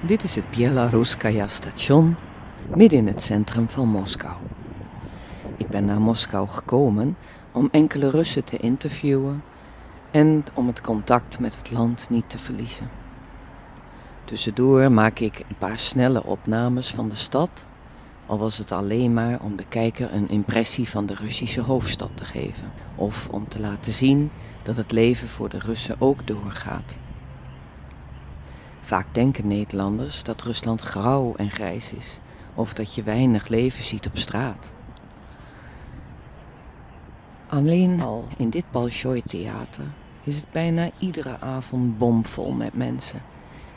Dit is het Belaruskaya station, midden in het centrum van Moskou. Ik ben naar Moskou gekomen om enkele Russen te interviewen en om het contact met het land niet te verliezen. Tussendoor maak ik een paar snelle opnames van de stad, al was het alleen maar om de kijker een impressie van de Russische hoofdstad te geven, of om te laten zien dat het leven voor de Russen ook doorgaat. Vaak denken Nederlanders dat Rusland grauw en grijs is, of dat je weinig leven ziet op straat. Alleen al in dit Bolshoi-theater is het bijna iedere avond bomvol met mensen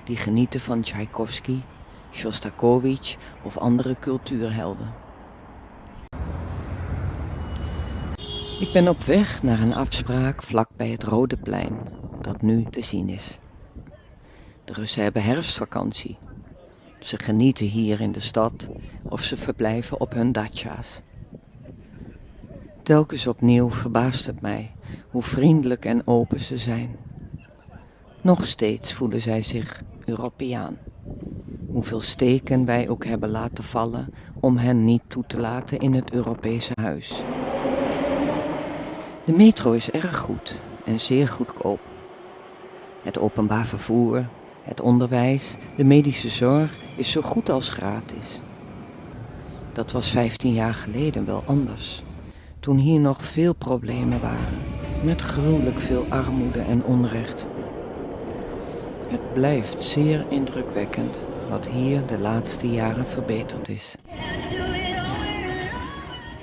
die genieten van Tchaikovsky, Shostakovich of andere cultuurhelden. Ik ben op weg naar een afspraak vlak bij het Rode Plein, dat nu te zien is. De Russen hebben herfstvakantie. Ze genieten hier in de stad of ze verblijven op hun dacha's. Telkens opnieuw verbaast het mij hoe vriendelijk en open ze zijn. Nog steeds voelen zij zich Europeaan. Hoeveel steken wij ook hebben laten vallen om hen niet toe te laten in het Europese huis. De metro is erg goed en zeer goedkoop. Het openbaar vervoer, het onderwijs, de medische zorg is zo goed als gratis. Dat was 15 jaar geleden wel anders, toen hier nog veel problemen waren, met gruwelijk veel armoede en onrecht. Het blijft zeer indrukwekkend wat hier de laatste jaren verbeterd is.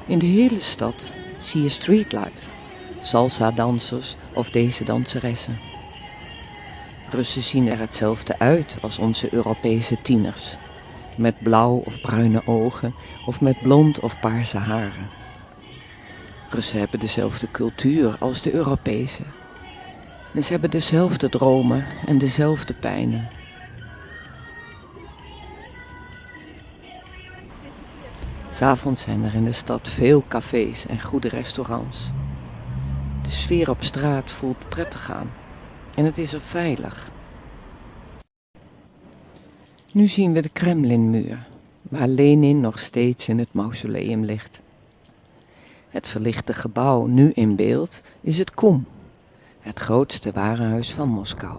In de hele stad zie je streetlife, salsa-dansers of deze danseressen. Russen zien er hetzelfde uit als onze Europese tieners, met blauw of bruine ogen of met blond of paarse haren. Russen hebben dezelfde cultuur als de Europese. En ze hebben dezelfde dromen en dezelfde pijnen. S'avonds zijn er in de stad veel cafés en goede restaurants. De sfeer op straat voelt prettig aan en het is er veilig. Nu zien we de Kremlinmuur, waar Lenin nog steeds in het mausoleum ligt. Het verlichte gebouw nu in beeld is het Kom, het grootste warenhuis van Moskou.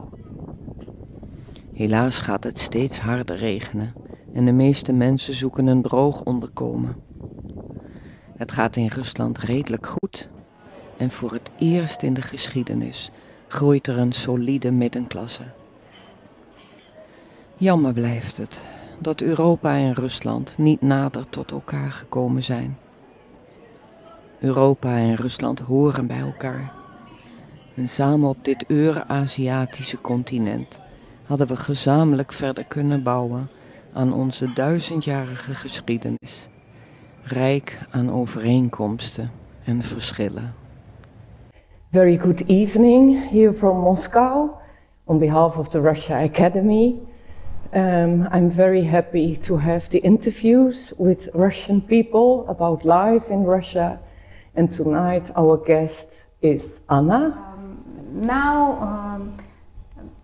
Helaas gaat het steeds harder regenen en de meeste mensen zoeken een droog onderkomen. Het gaat in Rusland redelijk goed en voor het eerst in de geschiedenis groeit er een solide middenklasse. Jammer blijft het dat Europa en Rusland niet nader tot elkaar gekomen zijn. Europa en Rusland horen bij elkaar. En samen op dit Euraziatische continent hadden we gezamenlijk verder kunnen bouwen aan onze 1000-jarige geschiedenis, rijk aan overeenkomsten en verschillen. Very good evening here from Moscow on behalf of the Russia Academy. I'm very happy to have the interviews with Russian people about life in Russia. And tonight our guest is Anna.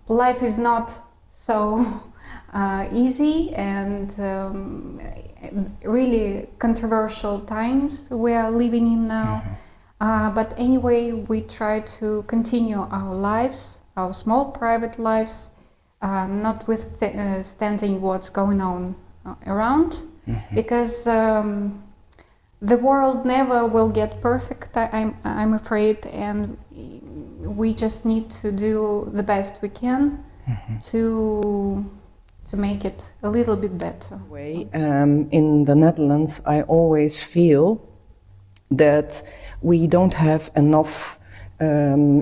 Life is not so easy and really controversial times we are living in now. But anyway, we try to continue our lives, our small private lives, notwithstanding what's going on around, because the world never will get perfect, I'm afraid, and we just need to do the best we can to make it a little bit better. In the Netherlands, I always feel that we don't have enough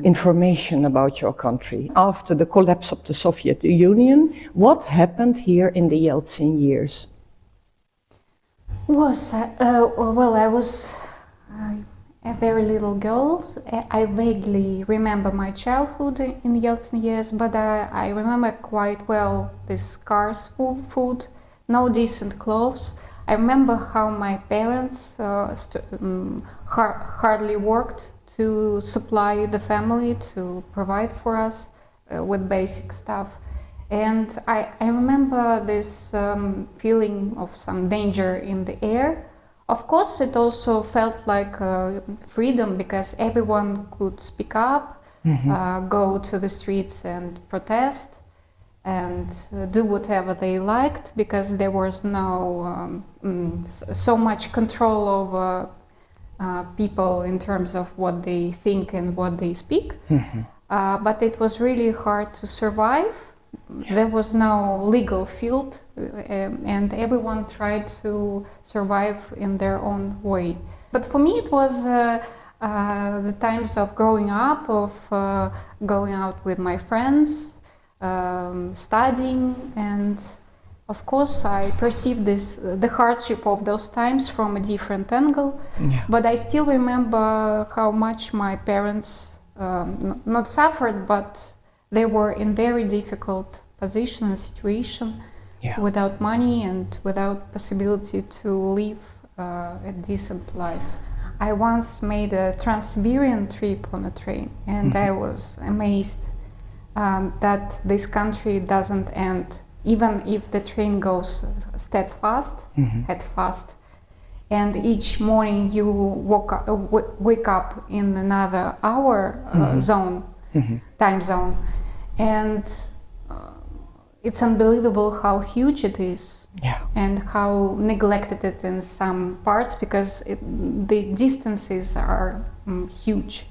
information about your country. After the collapse of the Soviet Union, what happened here in the Yeltsin years? I was a very little girl. I vaguely remember my childhood in the Yeltsin years, but I remember quite well this scarce food, no decent clothes. I remember how my parents hardly worked to supply the family, to provide for us with basic stuff. And I remember this feeling of some danger in the air. Of course, it also felt like freedom because everyone could speak up, go to the streets and protest, and do whatever they liked because there was no so much control over people in terms of what they think and what they speak. But it was really hard to survive. There was no legal field, and everyone tried to survive in their own way. But for me, it was the times of growing up, of going out with my friends, studying, and of course, I perceived the hardship of those times from a different angle. Yeah. But I still remember how much my parents not suffered, but they were in very difficult position and situation, without money and without possibility to live a decent life. I once made a Trans-Siberian trip on a train, and I was amazed that this country doesn't end, even if the train goes steadfast, head fast, and each morning you wake up in another hour zone, time zone, and it's unbelievable how huge it is, and how neglected it in some parts because the distances are huge,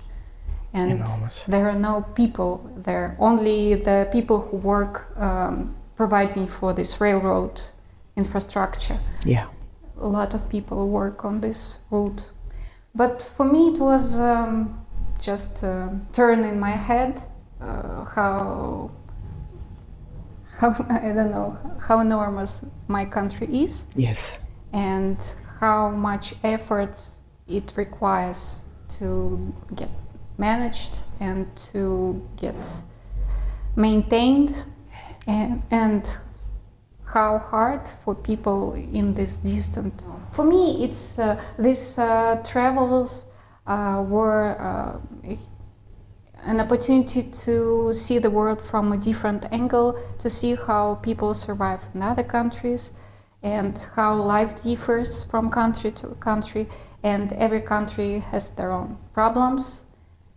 and enormous. there are no people there, only the people who work providing for this railroad infrastructure. Yeah. A lot of people work on this route. But for me it was just a turn in my head how I don't know how enormous my country is. Yes. And how much effort it requires to get managed and to get maintained, and how hard for people in this distant. For me, it's these travels were an opportunity to see the world from a different angle, to see how people survive in other countries and how life differs from country to country, and every country has their own problems.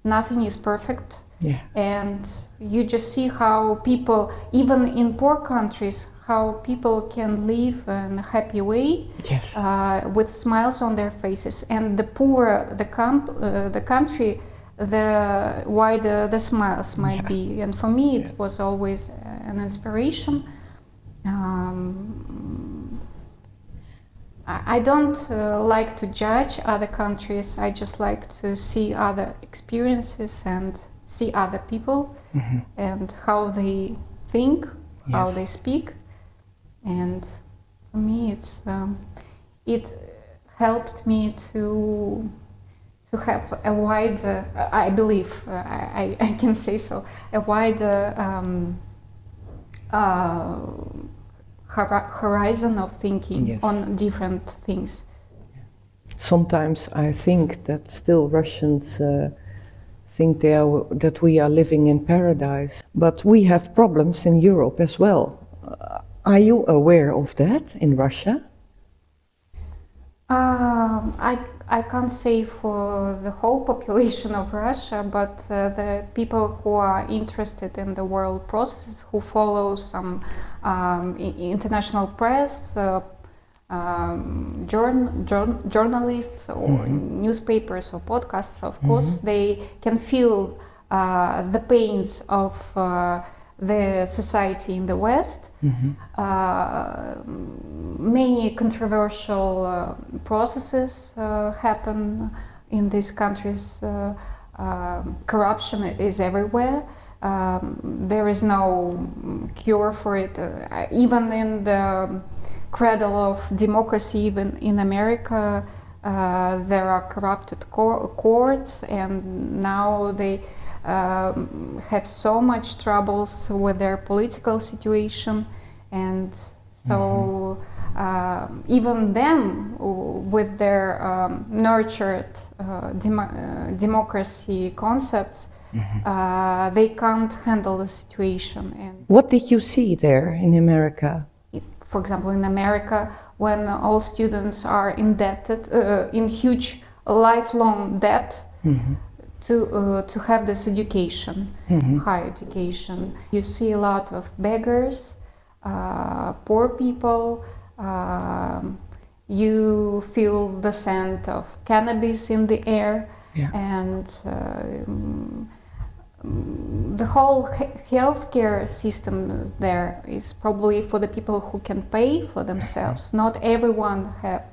Nothing is perfect. Yeah. And you just see how people, even in poor countries, how people can live in a happy way, Yes. with smiles on their faces. And the poorer the country, the wider the smiles might be. And for me, it was always an inspiration. I don't like to judge other countries. I just like to see other experiences and see other people and how they think, how they speak. And for me, it helped me to have a wide, I believe, I can say so, a wide horizon of thinking on different things. Sometimes I think that still Russians think that we are living in paradise, but we have problems in Europe as well. Are you aware of that in Russia? I can't say for the whole population of Russia, but the people who are interested in the world processes, who follow some international press, journalists or newspapers or podcasts, of course, they can feel the pains of the society in the West. Many controversial processes happen in these countries. Corruption is everywhere. There is no cure for it. Even in the cradle of democracy, even in America, there are corrupted courts, and now they have so much troubles with their political situation, and so even them, with their nurtured democracy concepts, they can't handle the situation. And What did you see there in America? for example, in America, when all students are indebted, in huge lifelong debt, to have this education, high education, you see a lot of beggars, poor people. You feel the scent of cannabis in the air, and the whole healthcare system there is probably for the people who can pay for themselves. Not everyone have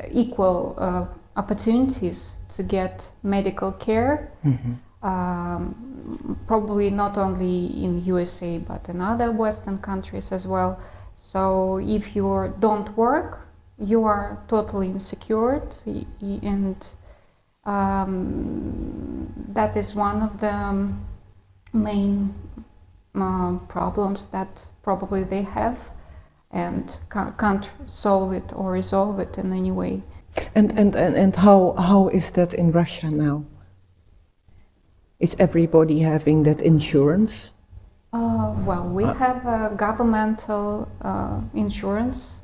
equal opportunities to get medical care. Probably not only in USA but in other Western countries as well. So if you don't work, you are totally insecure, and that is one of the main problems that probably they have, and can't solve it or resolve it in any way. And how is that in Russia now? Is everybody having that insurance? Well, we have a governmental insurance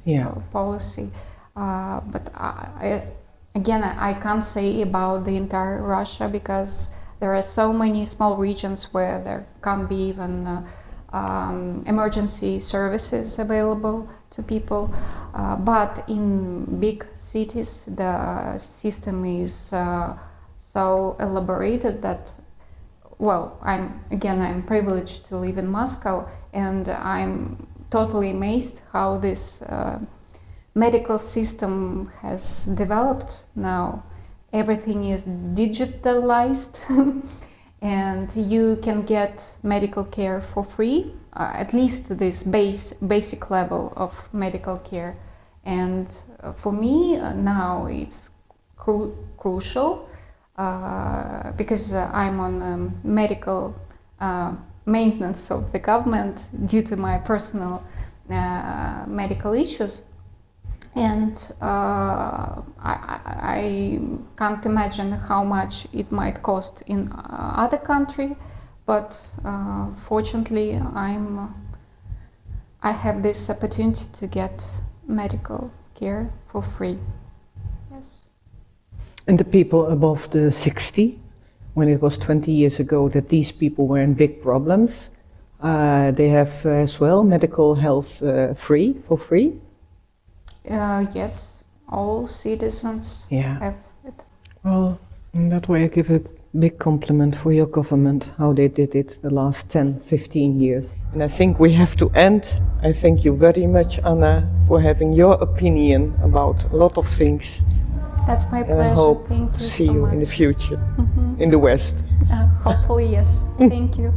policy, but I can't say about the entire Russia, because there are so many small regions where there can't be even emergency services available to people. But in big cities, the system is so elaborated that, well, I'm privileged to live in Moscow, and I'm totally amazed how this medical system has developed now. Everything is digitalized, and you can get medical care for free, at least this basic level of medical care. And for me now it's crucial, because I'm on medical maintenance of the government due to my personal medical issues. And I can't imagine how much it might cost in other country, but fortunately I have this opportunity to get medical care for free. Yes. And the people above the 60, when it was 20 years ago that these people were in big problems, they have as well medical health for free? Yes, all citizens have it. Well, in that way I give a big compliment for your government, how they did it the last 10, 15 years. And I think we have to end. I thank you very much, Anna, for having your opinion about a lot of things. That's my pleasure. And I hope Thank you to see so you much. in the future, in the West. Hopefully, yes. Thank you.